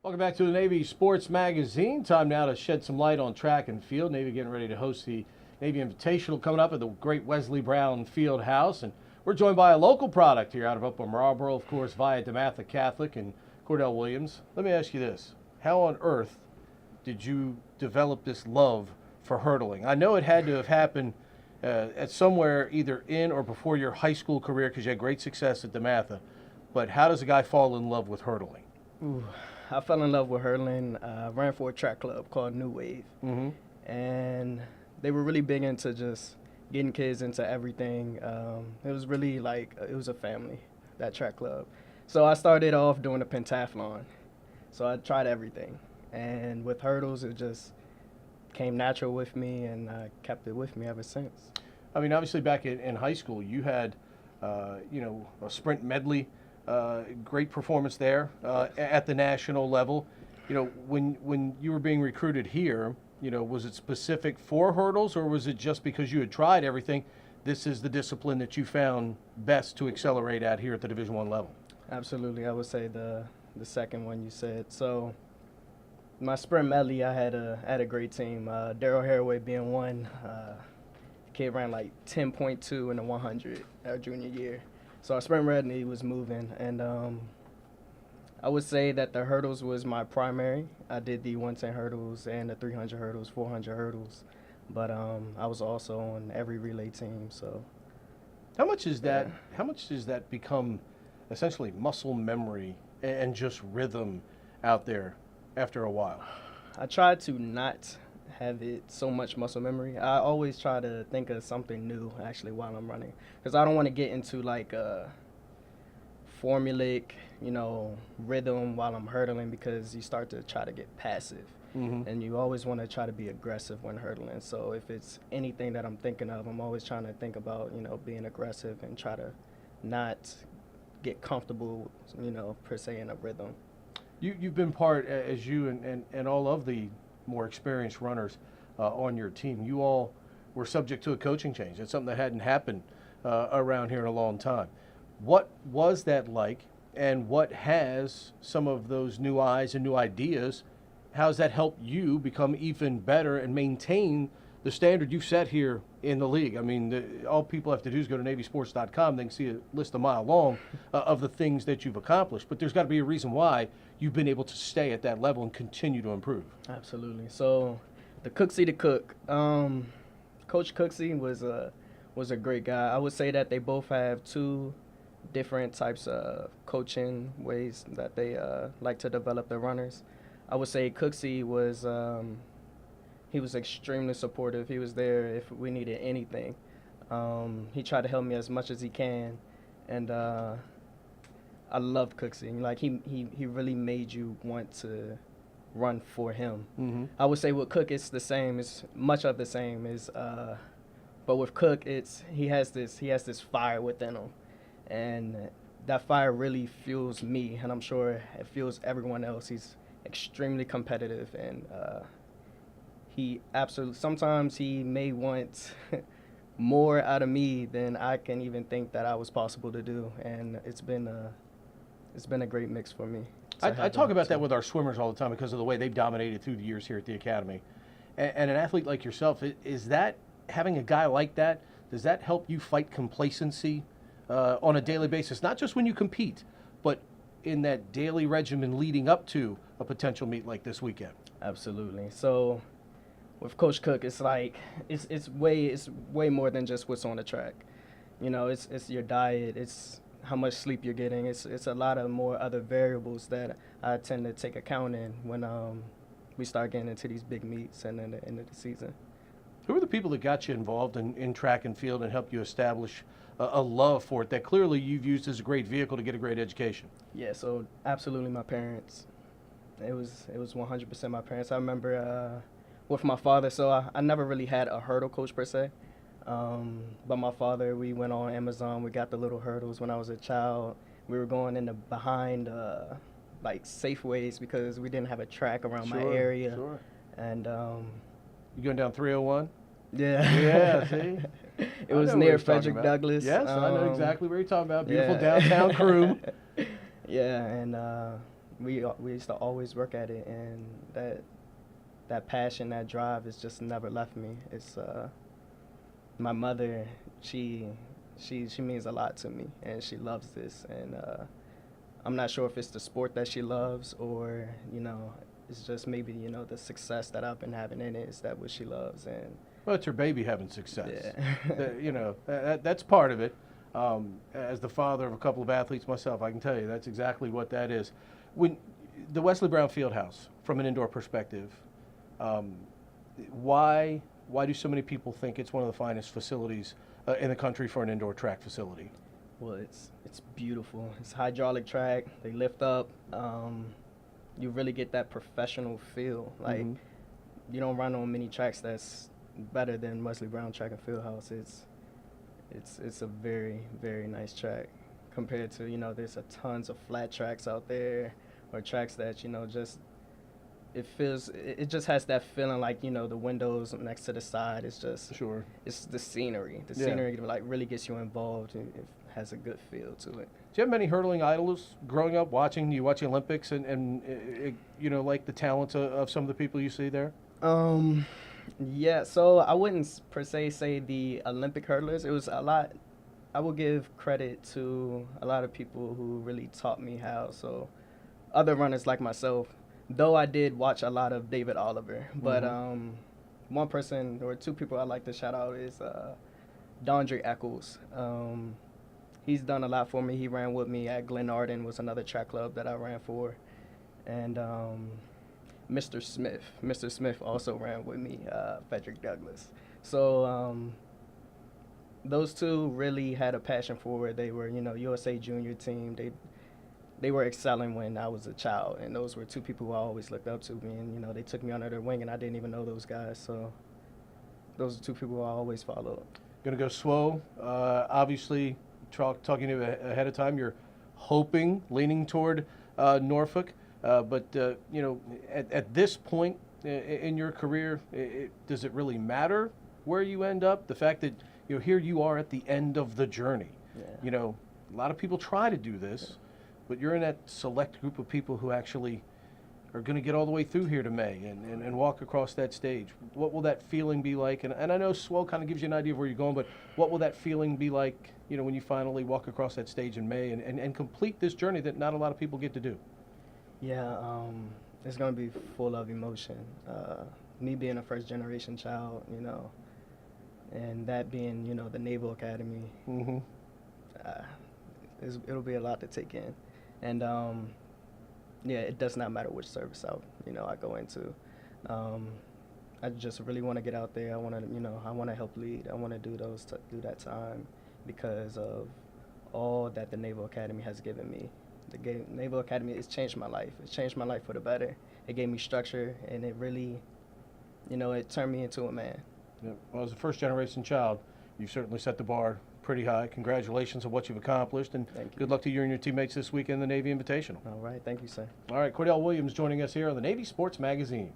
Welcome back to the Navy Sports Magazine. Time now to shed some light on track and field. Navy getting ready to host the Navy Invitational coming up at the great Wesley Brown Field House. And we're joined by a local product here out of Upper Marlboro, of course, via DeMatha Catholic and Kordell Williams. Let me ask you this. How on earth did you develop this love for hurdling? I know it had to have happened at somewhere either in or before your high school career because you had great success at DeMatha. But how does a guy fall in love with hurdling? Ooh, I fell in love with hurdling. Ran for a track club called New Wave, and they were really big into just getting kids into everything. It was really like it was a family, that track club. So I started off doing the pentathlon. So I tried everything, and with hurdles, it just came natural with me, and I kept it with me ever since. I mean, obviously back in high school, you had, a sprint medley. Great performance there at the national level. When you were being recruited here, was it specific for hurdles, or was it just because you had tried everything? This is the discipline that you found best to accelerate at here at the Division I level. Absolutely, I would say the second one you said. So my sprint medley, I had a great team. Daryl Haraway being one. Kid ran like 10.2 in the 100 our junior year. So our sprint medley was moving, and I would say that the hurdles was my primary. I did the 110 hurdles and the 300 hurdles, 400 hurdles, but I was also on every relay team. So, how much is that? How much does that become essentially muscle memory and just rhythm out there after a while? I try to not have it so much muscle memory. I always try to think of something new actually while I'm running, because I don't want to get into like a formulaic, rhythm while I'm hurdling, because you start to try to get passive, and you always want to try to be aggressive when hurdling. So if it's anything that I'm thinking of, I'm always trying to think about being aggressive and try to not get comfortable, per se in a rhythm. You've been part, as you and all of the more experienced runners on your team, you all were subject to a coaching change. It's something that hadn't happened around here in a long time. What was that like, and what has some of those new eyes and new ideas, how has that helped you become even better and maintain the standard you've set here in the league? I mean, all people have to do is go to NavySports.com. They can see a list a mile long of the things that you've accomplished. But there's got to be a reason why you've been able to stay at that level and continue to improve. Absolutely. So the Cooksey to Cook, Coach Cooksey was a great guy. I would say that they both have two different types of coaching ways that they like to develop their runners. I would say Cooksey was he was extremely supportive. He was there if we needed anything. He tried to help me as much as he can, and I loved Cooksey. Like he really made you want to run for him. I would say with Cook it's the same. It's much of the same. But with Cook he has this fire within him, and that fire really fuels me, and I'm sure it fuels everyone else. He's extremely competitive, and sometimes he may want more out of me than I can even think that I was possible to do, and it's been a great mix for me. I talk about that with our swimmers all the time because of the way they've dominated through the years here at the Academy. And an athlete like yourself, is that, having a guy like that, does that help you fight complacency on a daily basis? Not just when you compete, but in that daily regimen leading up to a potential meet like this weekend? Absolutely. So with Coach Cook, it's like it's way more than just what's on the track. It's your diet, it's how much sleep you're getting. It's a lot of more other variables that I tend to take account in when we start getting into these big meets and then the end of the season. Who are the people that got you involved in track and field and helped you establish a love for it that clearly you've used as a great vehicle to get a great education? Yeah, so absolutely my parents. It was 100% my parents. I remember with my father, so I never really had a hurdle coach per se. But my father, we went on Amazon. We got the little hurdles when I was a child. We were going in the behind like Safeways because we didn't have a track around my area. Sure. And you going down 301? Yeah. Yeah, see? It was near Frederick Douglass. Yes, I know exactly where you're talking about. Beautiful downtown crew. Yeah, and we used to always work at it, and that passion, that drive, has just never left me. It's my mother. She means a lot to me, and she loves this. And I'm not sure if it's the sport that she loves, or it's just maybe the success that I've been having in it. Is that what she loves? And well, it's her baby having success. Yeah. That's part of it. As the father of a couple of athletes myself, I can tell you that's exactly what that is. When the Wesley Brown Fieldhouse, from an indoor perspective, why do so many people think it's one of the finest facilities in the country for an indoor track facility? Well, it's beautiful. It's hydraulic track. They lift up. You really get that professional feel. Like you don't run on many tracks that's better than Wesley Brown Track and Fieldhouse. It's a very, very nice track compared to there's a tons of flat tracks out there, or tracks that just it just has that feeling like the windows next to the side. It's just Sure. It's the scenery. The Yeah. scenery like really gets you involved. It has a good feel to it. Do you have many hurdling idols growing up watching? You watch the Olympics and like the talents of some of the people you see there? Yeah, so I wouldn't per se say the Olympic hurdlers. It was a lot. I will give credit to a lot of people who really taught me how. So other runners like myself, though I did watch a lot of David Oliver, but one person or two people I'd like to shout out is Dondre Eccles. He's done a lot for me. He ran with me at Glenarden, was another track club that I ran for. And Mr. Smith. Mr. Smith also ran with me, Frederick Douglass. So those two really had a passion for it. They were, USA Junior team. They were excelling when I was a child, and those were two people who I always looked up to. And they took me under their wing, and I didn't even know those guys. So those are two people I always followed. Going to go slow. Obviously, talking to you ahead of time, you're hoping, leaning toward Norfolk. But at this point in your career, does it really matter where you end up? The fact that here you are at the end of the journey. Yeah. A lot of people try to do this, but you're in that select group of people who actually are going to get all the way through here to May and walk across that stage. What will that feeling be like? And I know swell kind of gives you an idea of where you're going, but what will that feeling be like, when you finally walk across that stage in May and complete this journey that not a lot of people get to do? Yeah, it's going to be full of emotion. Me being a first-generation child, and that being, the Naval Academy, it'll be a lot to take in. And, it does not matter which service I go into. I just really want to get out there. I want to help lead. I want to do that time because of all that the Naval Academy has given me. The Naval Academy has changed my life. It's changed my life for the better. It gave me structure, and it really, it turned me into a man. Yeah. Well, as a first-generation child, you've certainly set the bar pretty high. Congratulations on what you've accomplished, and good luck to you and your teammates this week in the Navy Invitational. All right. Thank you, sir. All right. Kordell Williams joining us here on the Navy Sports Magazine.